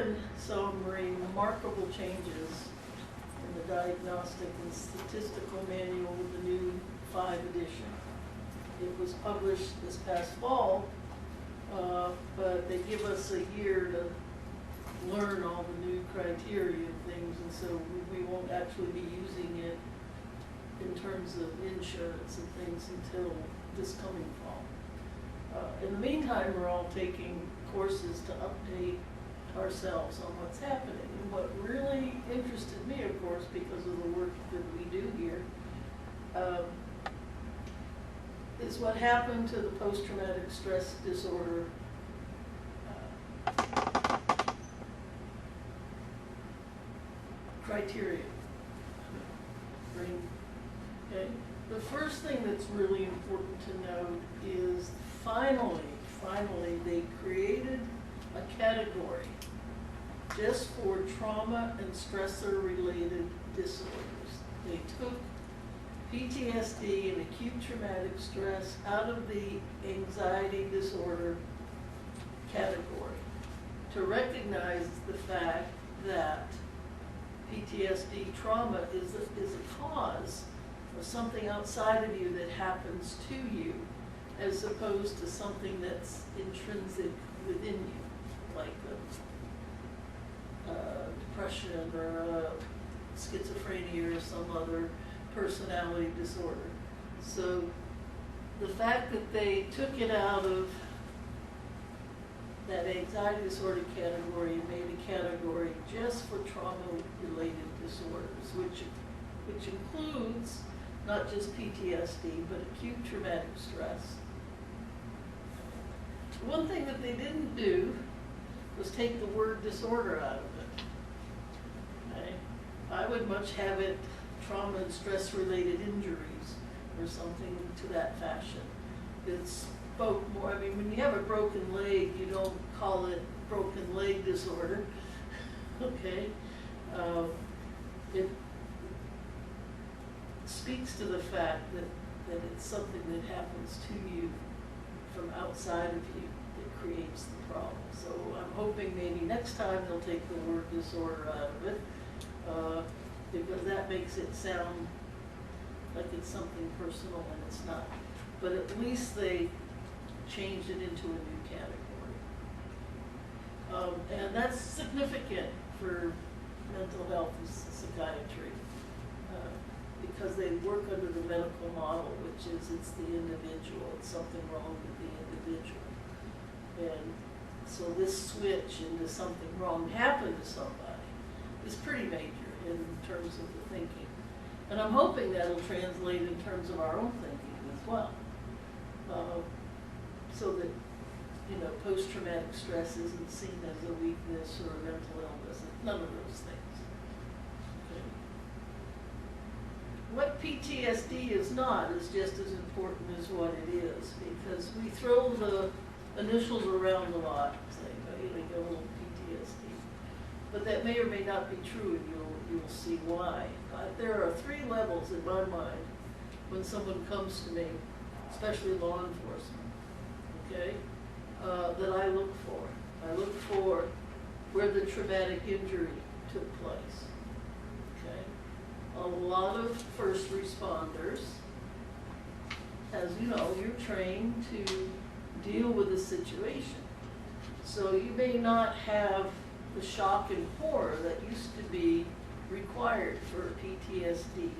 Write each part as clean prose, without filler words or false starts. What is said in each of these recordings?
been some remarkable changes in the Diagnostic and Statistical Manual with the new 5 edition. It was published this past fall, but they give us a year to learn all the new criteria and things, and so we won't actually be using it in terms of insurance and things until this coming fall. In the meantime, we're all taking courses to update ourselves on what's happening. And what really interested me, of course, because of the work that we do here, is what happened to the post-traumatic stress disorder criteria. Okay. The first thing that's really important to note is finally they created a category just for trauma and stressor-related disorders. They took PTSD and acute traumatic stress out of the anxiety disorder category to recognize the fact that PTSD trauma is a cause of something outside of you that happens to you, as opposed to something that's intrinsic within you, like depression or schizophrenia or some other personality disorder. So the fact that they took it out of that anxiety disorder category and made a category just for trauma-related disorders, which includes not just PTSD, but acute traumatic stress. One thing that they didn't do was take the word disorder out of it. Okay? I would much have it trauma and stress-related injuries or something to that fashion. It spoke more, I mean, when you have a broken leg, you don't call it broken leg disorder, okay? It speaks to the fact that it's something that happens to you from outside of you that creates the problem. So I'm hoping maybe next time they'll take the word disorder out of it, because that makes it sound like it's something personal and it's not. But at least they changed it into a new category. And that's significant for mental health and psychiatry, because they work under the medical model, which is it's the individual, it's something wrong with the individual. And so this switch into something wrong happened to somebody is pretty major in terms of the thinking. And I'm hoping that'll translate in terms of our own thinking as well. So that, you know, post-traumatic stress isn't seen as a weakness or a mental illness, none of those things. Okay. What PTSD is not is just as important as what it is, because we throw the initials around a lot, saying, oh, you know, a little PTSD. But that may or may not be true, and you'll see why. There are 3 levels in my mind when someone comes to me, especially law enforcement, okay, that I look for. I look for where the traumatic injury took place, okay? A lot of first responders, as you know, you're trained to deal with a situation. So you may not have the shock and horror that used to be required for a PTSD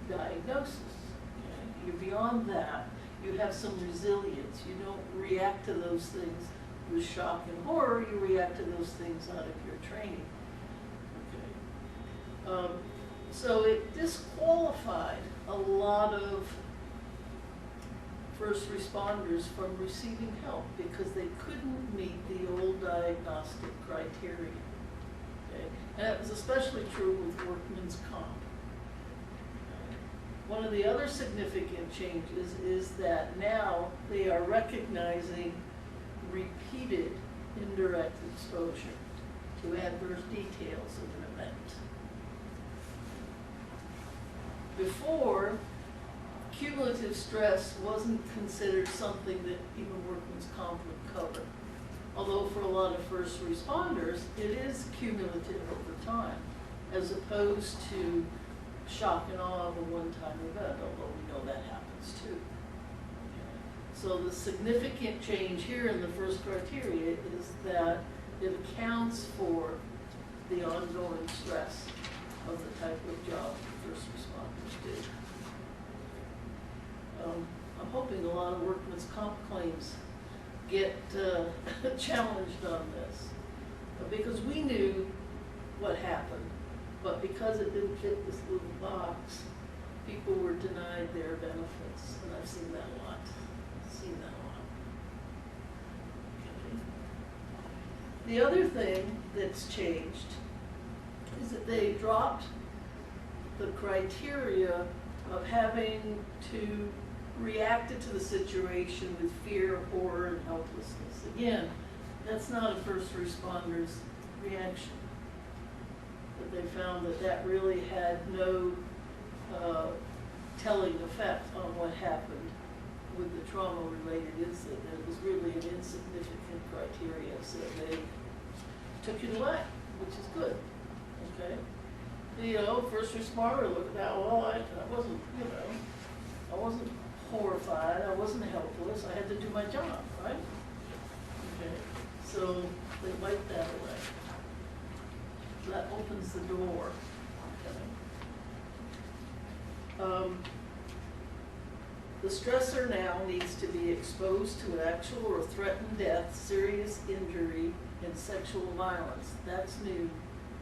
diagnosis. Okay? You're beyond that. You have some resilience. You don't react to those things with shock and horror. You react to those things out of your training. Okay. So it disqualified a lot of first responders from receiving help because they couldn't meet the old diagnostic criteria. Okay? And that was especially true with workman's comp. One of the other significant changes is that now they are recognizing repeated indirect exposure to adverse details of an event. Before, cumulative stress wasn't considered something that even workman's comp would cover. Although for a lot of first responders, it is cumulative over time, as opposed to shock and awe of a one-time event, although we know that happens too. So the significant change here in the first criteria is that it accounts for the ongoing stress of the type of job first responders do. I'm hoping a lot of workman's comp claims get challenged on this, because we knew what happened, but because it didn't fit this little box, people were denied their benefits, and I've seen that a lot. The other thing that's changed is that they dropped the criteria of having to react to the situation with fear, horror, and helplessness. Again, that's not a first responder's reaction. But they found that that really had no telling effect on what happened with the trauma-related incident. It was really an insignificant criteria, so they took it away, which is good, okay? You know, first responder, look at that, well, I wasn't, you know, I wasn't horrified, I wasn't helpless, I had to do my job, right? Okay, so they wipe that away. That opens the door, okay? The stressor now needs to be exposed to an actual or threatened death, serious injury, and sexual violence. That's new,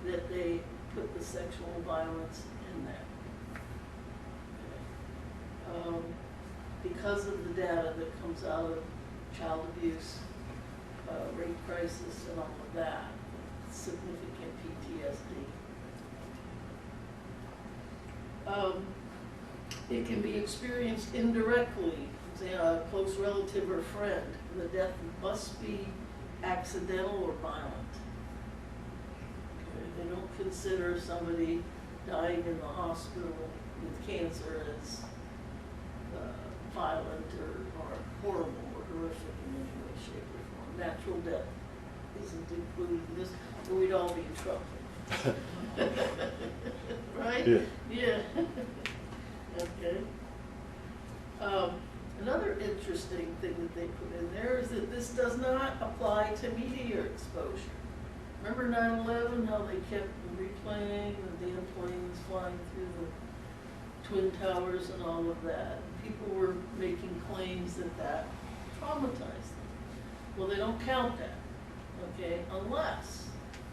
that they put the sexual violence in there. Okay. Because of the data that comes out of child abuse, rape crisis, and all of that, significant PTSD. It can be experienced indirectly, say a close relative or friend. The death must be accidental or violent. Okay. They don't consider somebody dying in the hospital with cancer as violent or horrible or horrific in any way, shape, or form. Natural death isn't included in this, or we'd all be in trouble. Right? Yeah. Yeah. Okay. Another interesting thing that they put in there is that this does not apply to media exposure. Remember 9/11, how they kept replaying the damn planes flying through the Twin Towers and all of that? People were making claims that that traumatized them. Well, they don't count that, okay, unless,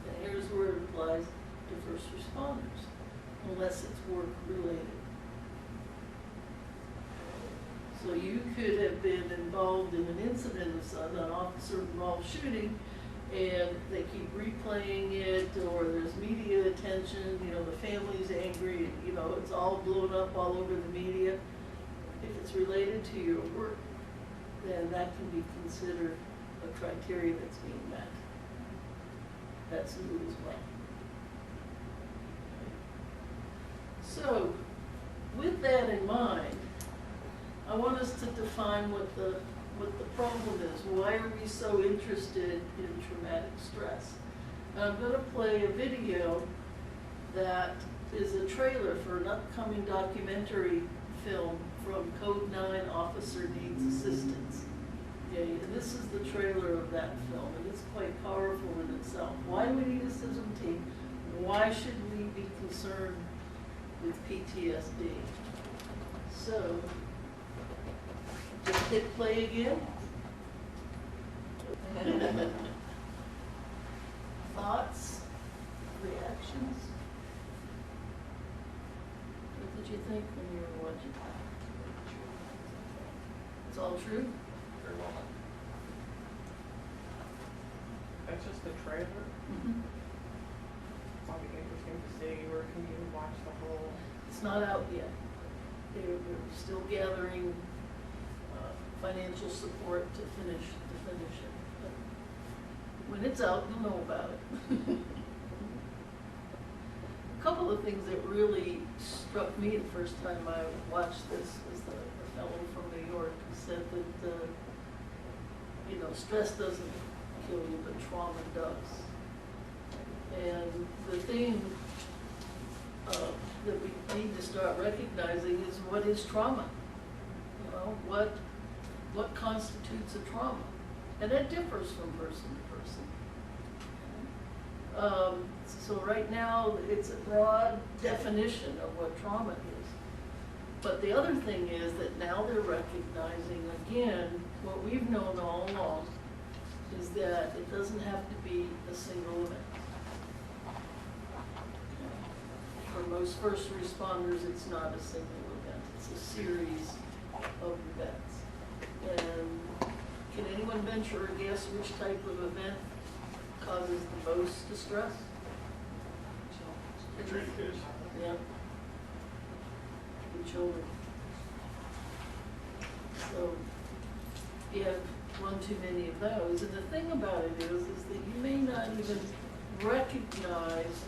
and here's where it applies to first responders, unless it's work related. So you could have been involved in an incident of an officer-involved shooting, and they keep replaying it, or there's media attention, you know, the family's angry, you know, it's all blown up all over the media. If it's related to your work, then that can be considered a criteria that's being met. That's new as well. So, with that in mind, I want us to define what the problem is. Why are we so interested in traumatic stress? And I'm going to play a video that is a trailer for an upcoming documentary film from Code 9 Officer Needs Assistance. Okay, and this is the trailer of that film, and it's quite powerful in itself. Why do we need a CISM team? Why should we be concerned with PTSD? So, just hit play again. Thoughts, reactions? What did you think when you were watching that? It's all true? Very well done. That's just the trailer. Mm-hmm. It'll be interesting to see, or can you watch the whole? It's not out yet. They're still gathering financial support to finish it. But when it's out, you'll know about it. A couple of things that really struck me the first time I watched this was the fellow from New York who said that, you know, stress doesn't kill you, but trauma does. And the thing that we need to start recognizing is what is trauma? You know, what constitutes a trauma? And that differs from person to person. So right now, it's a broad definition of what trauma is. But the other thing is that now they're recognizing, again, what we've known all along, is that it doesn't have to be a single event. For most first responders, it's not a single event. It's a series of events. And can anyone venture a guess which type of event causes the most distress? Yeah. The children. So you have one too many of those. And the thing about it is that you may not even recognize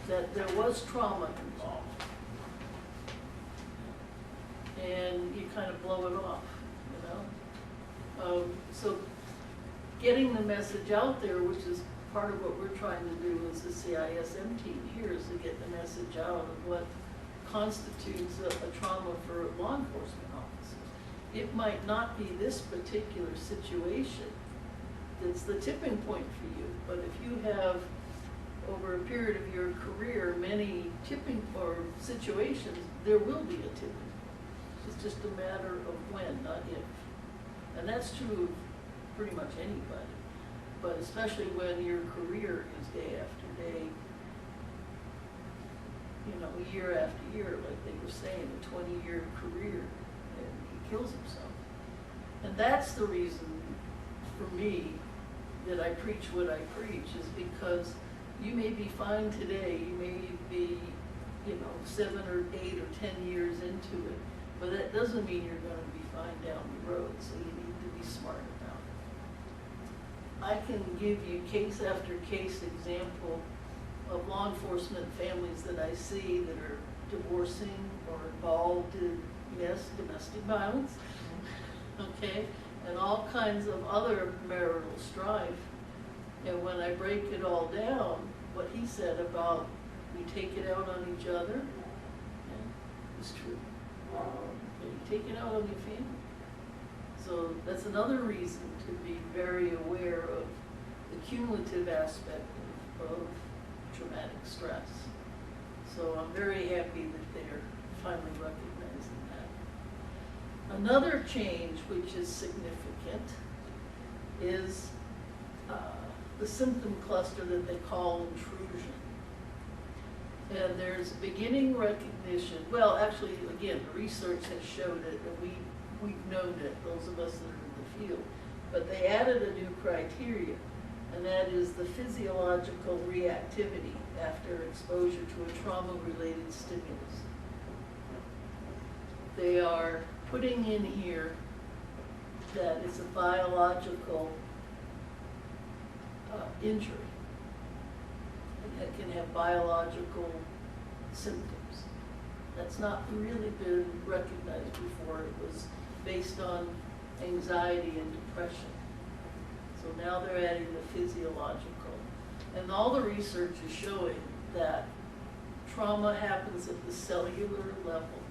that there was trauma involved. And you kind of blow it off, you know? So getting the message out there, which is part of what we're trying to do as the CISM team here, is to get the message out of what constitutes a trauma for law enforcement officers. It might not be this particular situation that's the tipping point for you, but if you have, over a period of your career, many tipping or situations, there will be a tipping. It's just a matter of when, not if. And that's true of pretty much anybody. But especially when your career is day after day, you know, year after year, like they were saying, a 20-year career, and he kills himself. And that's the reason, for me, that I preach what I preach, is because you may be fine today, you may be, you know, 7 or 8 or 10 years into it, but that doesn't mean you're going to be fine down the road, so you need to be smart about it. I can give you case after case example of law enforcement families that I see that are divorcing or involved in, yes, domestic violence, okay, and all kinds of other marital strife. And when I break it all down, what he said about we take it out on each other, is true. You take it out on your family. So that's another reason to be very aware of the cumulative aspect of traumatic stress. So I'm very happy that they're finally recognizing that. Another change which is significant is the symptom cluster that they call intrusion. And there's beginning recognition. Well, actually, again, the research has showed it, and we've known it, those of us that are in the field. But they added a new criteria, and that is the physiological reactivity after exposure to a trauma-related stimulus. They are putting in here that it's a biological injury, and that can have biological symptoms. That's not really been recognized before. It was based on anxiety and depression. So now they're adding the physiological. And all the research is showing that trauma happens at the cellular level.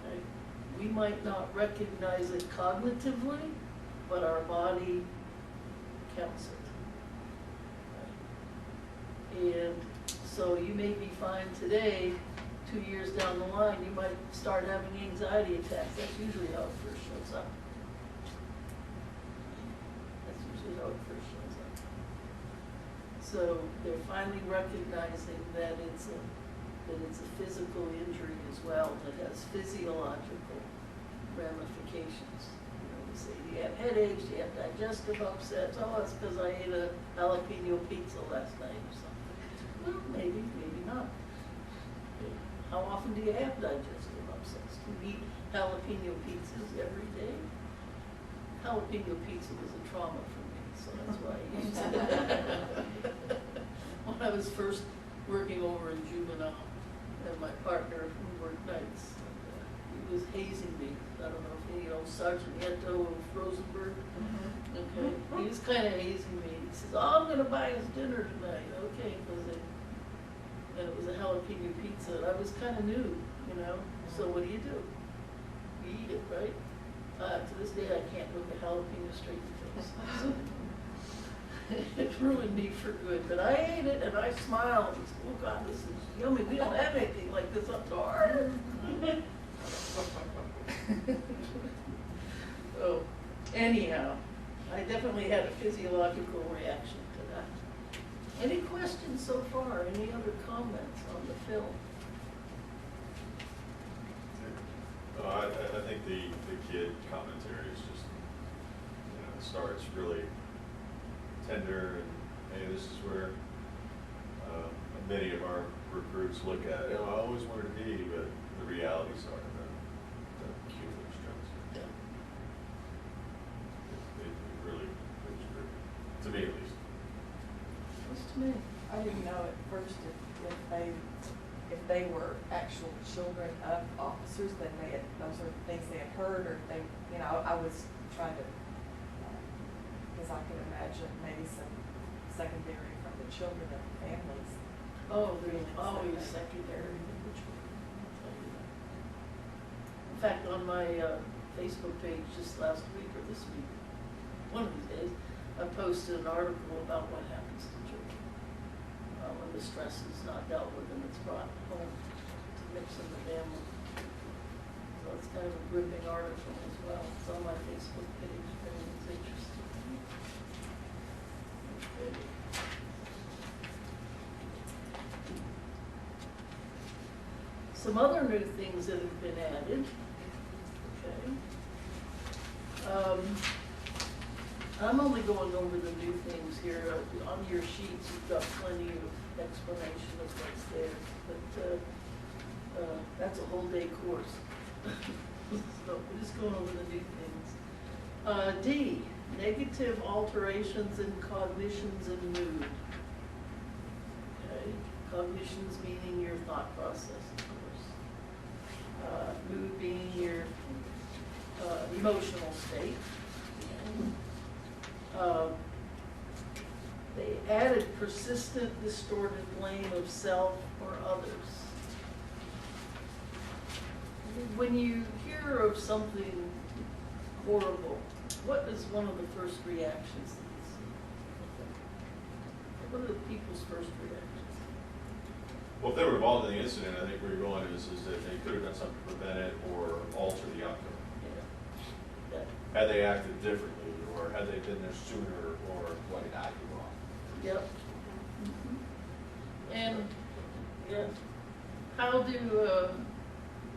Okay? We might not recognize it cognitively, but our body counts it. Right? And so you may be fine today, 2 years down the line, you might start having anxiety attacks. That's usually how it first shows up. That's usually how it first shows up. So they're finally recognizing that it's a physical injury as well that has physiological ramifications. You know, we say, do you have headaches? Do you have digestive upsets? Oh, it's because I ate a jalapeno pizza last night or something. Well, maybe, maybe not. How often do you have digestive upsets? Do you eat jalapeno pizzas every day? Jalapeno pizza was a trauma for me, so that's why I used it. When I was first working over in juvenile, and my partner, we worked nights, and, we was hazing me. I don't know if you know Sergeant Eto of Rosenberg. Okay, he was kind of hazing me. He says, "Oh, I'm gonna buy us dinner tonight." Okay, and it was a jalapeno pizza. And I was kind of new, you know. So what do? You eat it, right? To this day, I can't look a jalapeno straight in the face. So, it ruined me for good. But I ate it and I smiled and said, "Oh God, this is yummy. We don't have anything like this up north." So, anyhow, I definitely had a physiological reaction to that. Any questions so far? Any other comments on the film? I think the kid commentary is just, it starts really tender, and hey, this is where many of our recruits look at it. I always wanted to be, but the realities are the cute little strings. Yeah. It really was great, to me at least. Just to me. I didn't know at first if they were actual children of officers, then those are things they had heard, or they, I was trying to, because I can imagine maybe some secondary from the children of families. Oh, there's always secondary. In fact, on my Facebook page just last week or this week, one of these days, I posted an article about what happens to children when the stress is not dealt with and it's brought home to mix in the family. So it's kind of a gripping article as well. It's on my Facebook page if anyone's interested. Okay. Some other new things that have been added. Okay. I'm only going over the new things here. On your sheets, you've got plenty of explanation of what's there, but that's a whole day course. So we're just going over the new things. D, negative alterations in cognitions and mood. Okay, cognitions meaning your thought process, of course. Mood being your emotional state. They added persistent, distorted blame of self or others. When you hear of something horrible, what is one of the first reactions that you see? What are the people's first reactions? Well, if they were involved in the incident, I think where you're going is that they could have done something to prevent it or alter the outcome. Yeah. Had they acted differently, or had they been there sooner, or what did I do wrong? Yep. Mm-hmm. And, yeah, how do,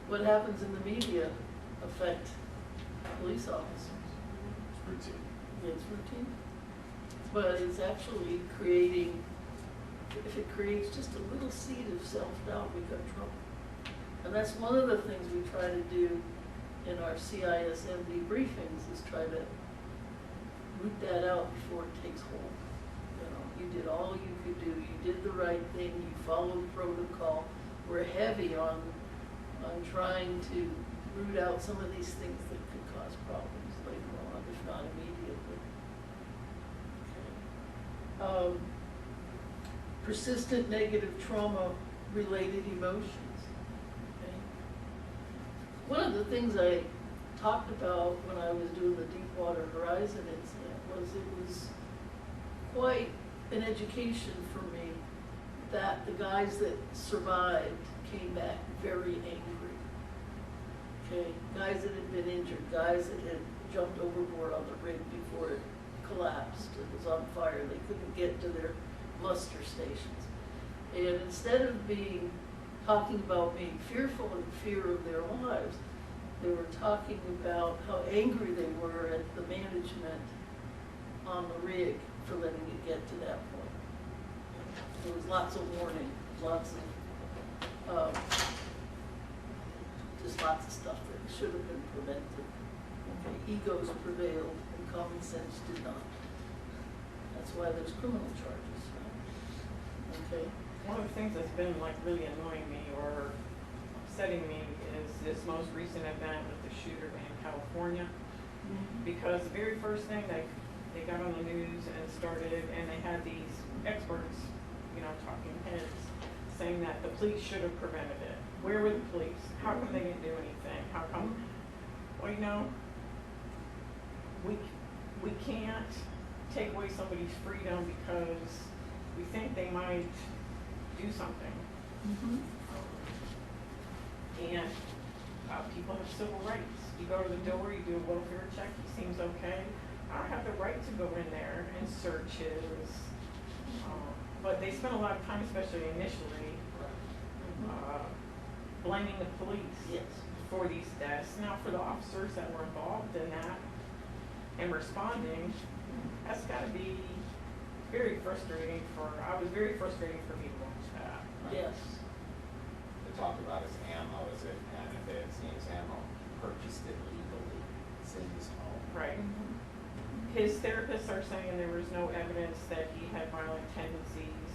what happens in the media affect police officers? It's routine. It's routine. But it's actually creating, if it creates just a little seed of self-doubt, we've got trouble. And that's one of the things we try to do in our CISM debriefings, is try to root that out before it takes hold. You did all you could do. You did the right thing. You followed protocol. We're heavy on trying to root out some of these things that could cause problems later on, if not immediately. Okay. Persistent negative trauma-related emotions. Okay. One of the things I talked about when I was doing the Deepwater Horizon incident was it was quite an education for me that the guys that survived came back very angry. Okay, guys that had been injured, guys that had jumped overboard on the rig before it collapsed, it was on fire, they couldn't get to their muster stations. And instead of talking about being fearful and fear of their lives, they were talking about how angry they were at the management on the rig for letting it get to that point. There was lots of warning, lots of, just lots of stuff that should have been prevented. Okay, egos prevailed and common sense did not. That's why there's criminal charges. Okay. One of the things that's been like really annoying me, or upsetting me is this most recent event with the shooter in California. Mm-hmm. Because the very first thing they got on the news and started, and they had these experts, you know, talking heads, saying that the police should have prevented it. Where were the police? How come they didn't do anything? How come? Well, you know, we can't take away somebody's freedom because we think they might do something. Mm-hmm. And people have civil rights. You go to the door, you do a welfare check, he seems okay. I don't have the right to go in there and search his, but they spend a lot of time, especially initially, blaming the police Yes. for these deaths. Now, for the officers that were involved in that and responding, that's gotta be very frustrating I was very frustrating for me to watch that. Yes. They talked about his ammo, and if they had seen his ammo, purchased it legally, it's in his home. Right. His therapists are saying there was no evidence that he had violent tendencies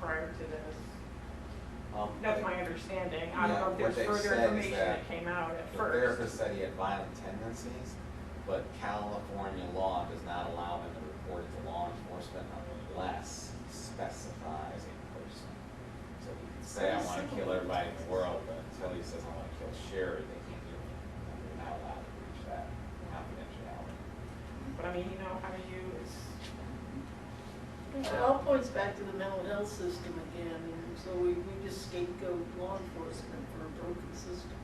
prior to this. That's my understanding. I don't know if there's further information that came out at first. The therapist said he had violent tendencies, but California law does not allow him to report it to law enforcement unless he specifies a person. So he can say, I want to kill everybody in the world, but until he says, I want to kill Sherry, they can't do anything. They're not allowed to breach that confidentiality. But I mean, you know, how do you, It all points back to the mental health system again, and so we just scapegoat law enforcement for a broken system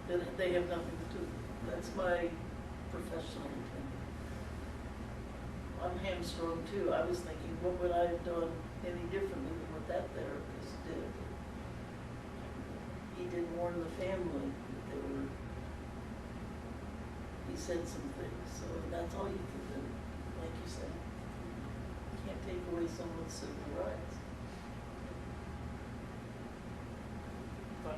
that they have nothing to do. That's my professional opinion. I'm hamstrung too. I was thinking, what would I have done any differently than what that therapist did? He did warn the family that he said some things, so that's all you can do, like you said. You can't take away someone's civil rights.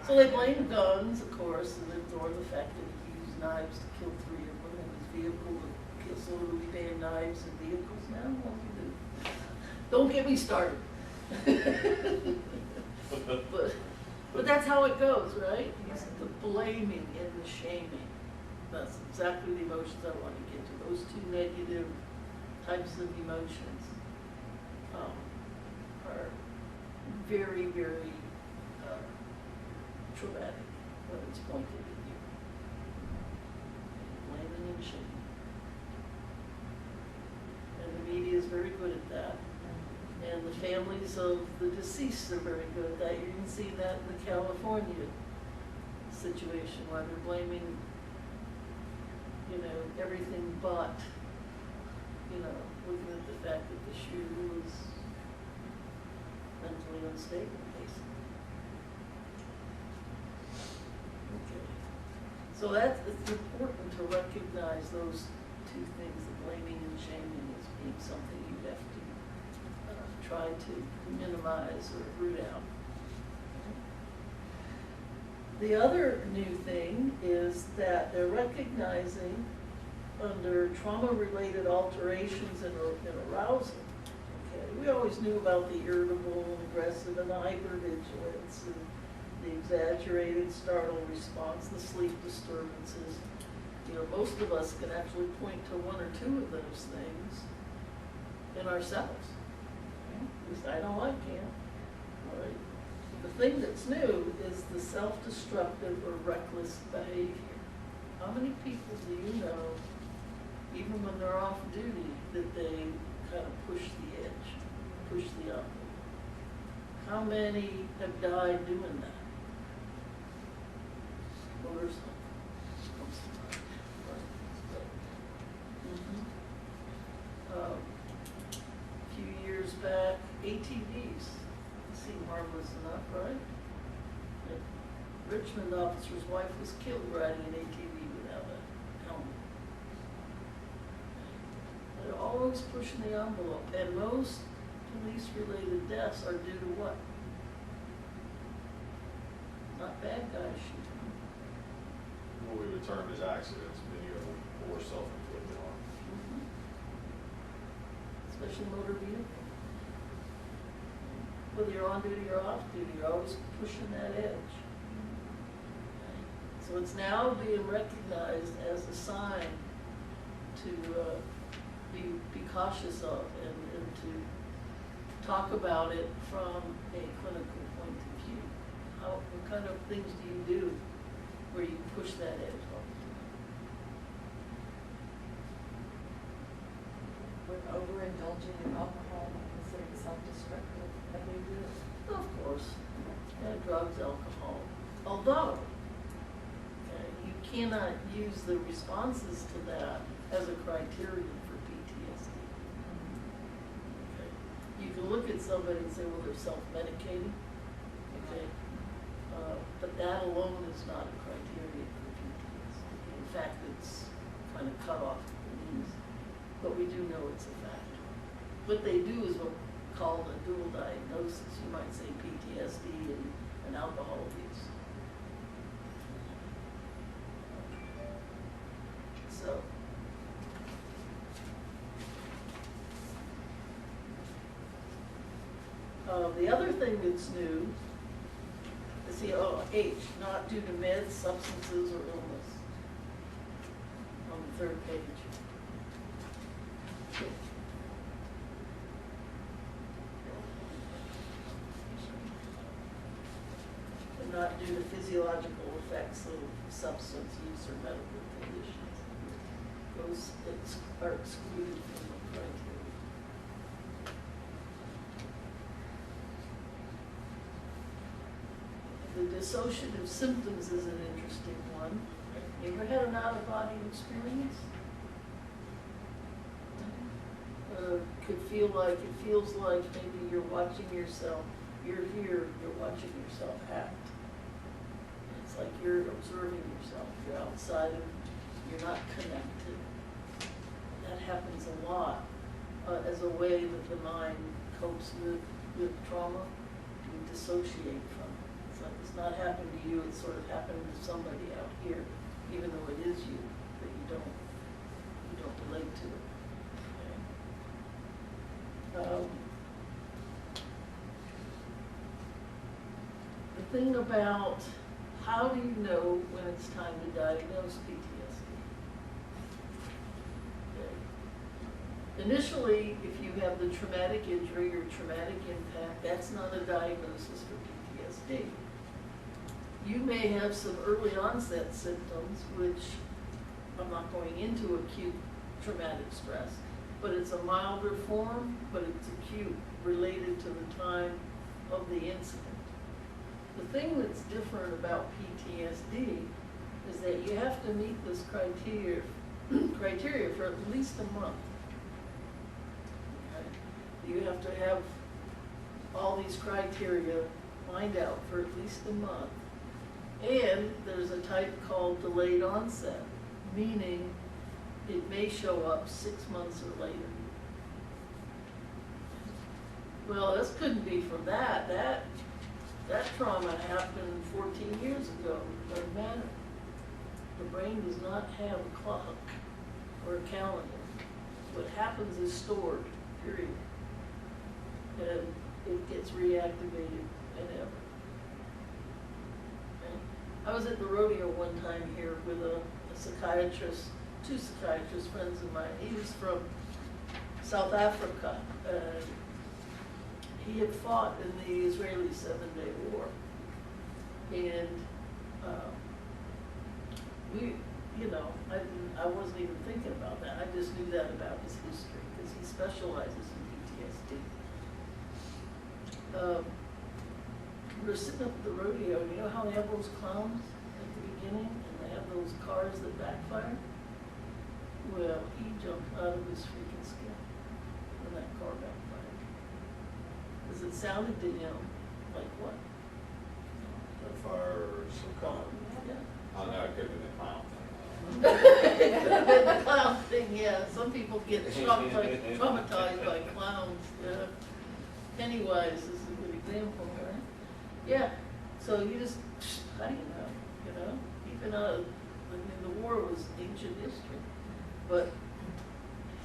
So they blame guns, of course, and ignore the fact that he used knives to kill 3 of them in his vehicle to kill, so do we ban knives in vehicles now? What do we do? Don't get me started. But that's how it goes, right? It's the blaming and the shaming. That's exactly the emotions I want to get to. Those 2 negative types of emotions are very, very traumatic when it's pointed at you. Blaming and shaming. And the media is very good at that. And the families of the deceased are very good at that. You can see that in the California situation, where they're blaming, you know, everything but, you know, looking at the fact that the shooter was mentally unstable, basically. Okay. So it's important to recognize those 2 things, the blaming and shaming, as being something you have to try to minimize or root out. The other new thing is that they're recognizing under trauma-related alterations and arousal. Okay, we always knew about the irritable, aggressive, and the hypervigilance, and the exaggerated startle response, the sleep disturbances. You know, most of us can actually point to 1 or 2 of those things in ourselves. At least I know I can. All right. The thing that's new is the self-destructive or reckless behavior. How many people do you know, even when they're off duty, that they kind of push the edge, push the envelope? How many have died doing that? Well, there's some. A few years back, ATVs seemed harmless enough, right? A Richmond officer's wife was killed riding an ATV without a helmet. They're always pushing the envelope, and most police-related deaths are due to what? Not bad guys shooting. What we would term as accidents, many of them or self-inflicted harm. Especially motor vehicle. Whether you're on duty or off duty, you're always pushing that edge. So it's now being recognized as a sign to be cautious of and to talk about it from a clinical point of view. What kind of things do you do where you push that edge all the time? With overindulging in alcohol, considered self-destructive, that they do it. Of course, drugs, alcohol. Although, okay, you cannot use the responses to that as a criterion for PTSD. Okay. You can look at somebody and say, well, they're self-medicating, okay? But that alone is not a criterion for PTSD. In fact, it's kind of cut off at the knees. But we do know it's a factor. What they do is what we call a dual diagnosis. You might say PTSD and alcohol abuse. So, the other thing that's new is the H, not due to meds, substances, or illness, on the third page. And not due to physiological effects of substance use or medical conditions. Those are excluded from the criteria. The dissociative symptoms is an interesting one. You ever had an out-of-body experience? It feels like maybe you're watching yourself, you're here, you're watching yourself act. It's like you're observing yourself, you're outside of, you're not connected. That happens a lot as a way that the mind copes with trauma, to dissociate from it. It's like it's not happened to you, it's sort of happened to somebody out here, even though it is you, but you don't relate to it. The thing about how do you know when it's time to diagnose PTSD? Okay. Initially, if you have the traumatic injury or traumatic impact, that's not a diagnosis for PTSD. You may have some early onset symptoms, which I'm not going into acute traumatic stress, but it's a milder form, but it's acute, related to the time of the incident. The thing that's different about PTSD is that you have to meet this criteria for at least a month. Okay? You have to have all these criteria lined out for at least a month. And there's a type called delayed onset, meaning it may show up 6 months or later. Well, this couldn't be from that. That trauma happened 14 years ago. It doesn't matter. The brain does not have a clock or a calendar. What happens is stored, period. And it gets reactivated whenever. Okay? I was at the rodeo one time here with a psychiatrist, 2 psychiatrist friends of mine. He was from South Africa. He had fought in the Israeli 7-day war. And I wasn't even thinking about that. I just knew that about his history because he specializes in PTSD. We were sitting up at the rodeo, and you know how they have those clowns at the beginning, and they have those cars that backfire? Well, he jumped out of his freaking skin when that car backfired. Because it sounded to him like what? A fire or some kind of. Yeah. Oh, no, it could have been the clown thing. It could have been the clown thing, yeah. Some people get traumatized by clowns. Yeah. Pennywise is a good example, right? Yeah. So you just, how do you know? You know? Even the war was ancient history. But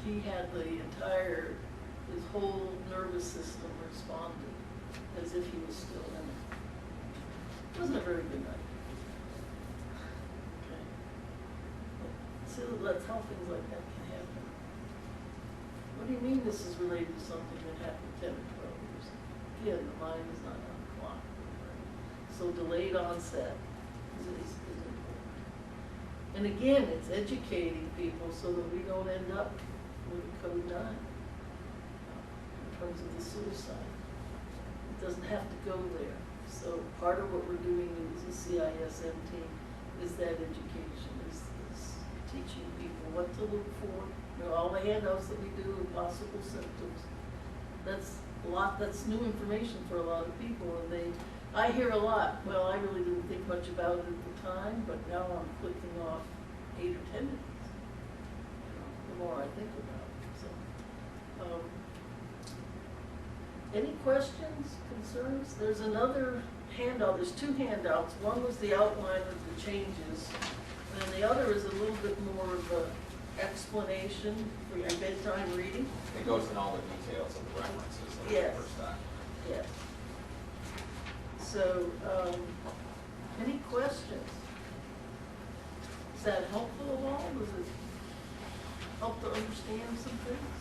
he had his whole nervous system responded as if he was still in it. It wasn't a very good night. that's how things like that can happen. What do you mean this is related to something that happened 10 or 12 years ago? Again, the mind is not on the clock. So delayed onset is important. And again, it's educating people so that we don't end up with a code 9 in terms of the suicide. It doesn't have to go there. So part of what we're doing as a CISM team is that education, is teaching people what to look for. You know, all the handouts that we do and possible symptoms. That's new information for a lot of people, and I hear a lot, well, I really didn't think much about it at the time, but now I'm clicking off 8 or 10 minutes, the more I think about it. So, any questions, concerns? There's another handout, there's 2 handouts. One was the outline of the changes, and the other is a little bit more of a explanation for your bedtime reading. It goes in all the details of the references of the Yes. first document. Yes. So, any questions? Is that helpful at all? Does it help to understand some things?